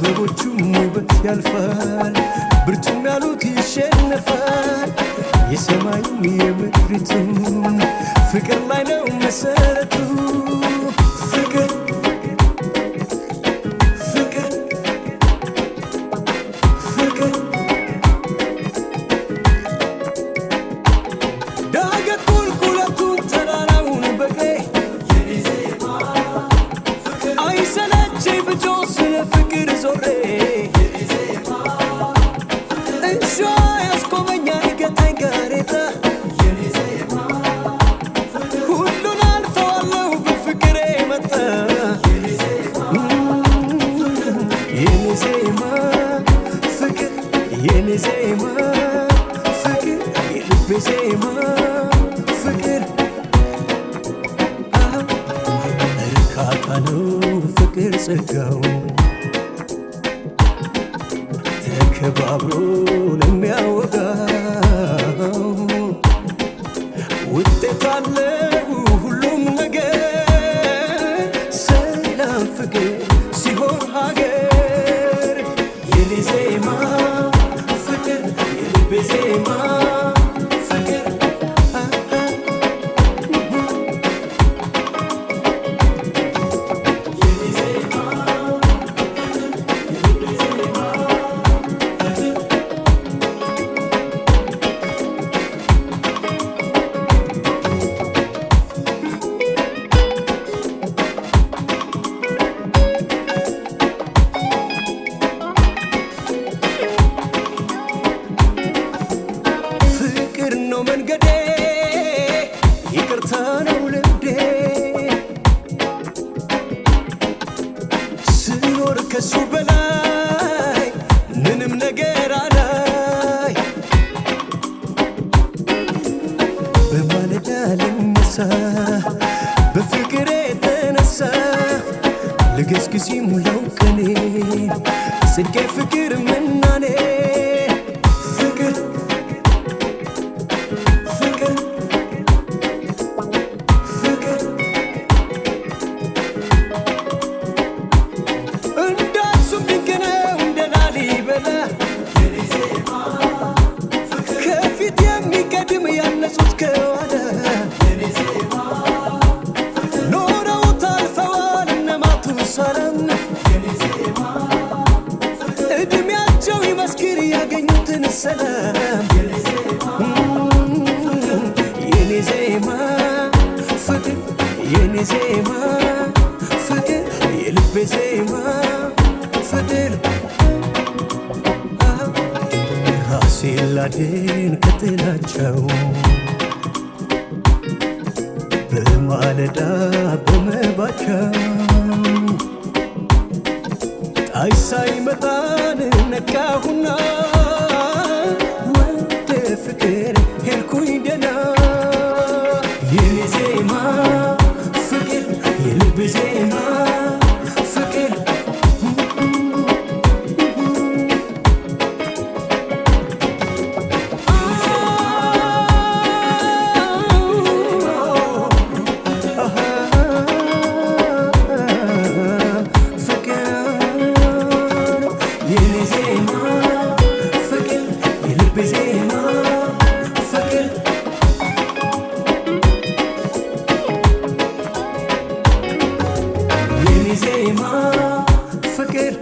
የአበቦቹም ውበት ያልፋል ብርቱም ያሉት ይሸነፋል የሰማዩም የምድሪቱም ፍቅር ላይ ነው መሰረቱ ፍቅር ፍቅር ፍቅር ዳገት ቁልቁለቱን ተራራውን በቀይ አይሰለቸኝ ብጮህ ስለ ፍቅር ዞሬ እንሻ ያስቆመኝ አይገታኝ ጋሬጣ ሁሉን አልፈዋለሁ በፍቅሬ መጣ የኔ ዜማ ፍቅር የኔ ዜማ ፍቅር የልቤ ዜማ ፍቅር እርካታ ነው ፍቅር ጸጋው ተከባብሮ ለሚያወጋው ውጤት አለው ሁሉም ነገር ሰላም ፍቅር ሲሆን ሀገር የኔ ዜማ ፍቅር የልቤ ዜማ ፍቅር ፍቅር ነው መንገዴ ይቅርታ ነው ልምዴ ስኖር ከሱ በላይ ምንም ነገር አላይ በማለዳ ልነሳ በፍቅሬ የተነሳ ልገስግስ ሙላው ቀኔ ጽድቄ ፍቅር ምናኔ ፍቅር ፍቅር ፍቅር እንዳሱም ድንቅ ነው እንደ ላሊበላ ከፊት የሚቀድም ያነጹት ከኋላ ኖረውት አልፈዋል እነ ማቱሳላም እድሜያቸው ይመስክር ያገኙትን ሰላም የኔ ዜማ ፍቅር የኔ ዜማ ፍቅር የልቤ ዜማ ፍቅር ራሴን ላድን ከጥላቸው በማለዳ በመባቻው ጣይ ሳይመጣን ነቃሁና ወደ ፍቅር ሄድኩኝ ደና የኔ ዜማ ፍቅር የልብ ዜማ ፍቅር የኔ ዜማ ፍቅር የልብ ዜማ ፍቅር የኔ ዜማ ፍቅር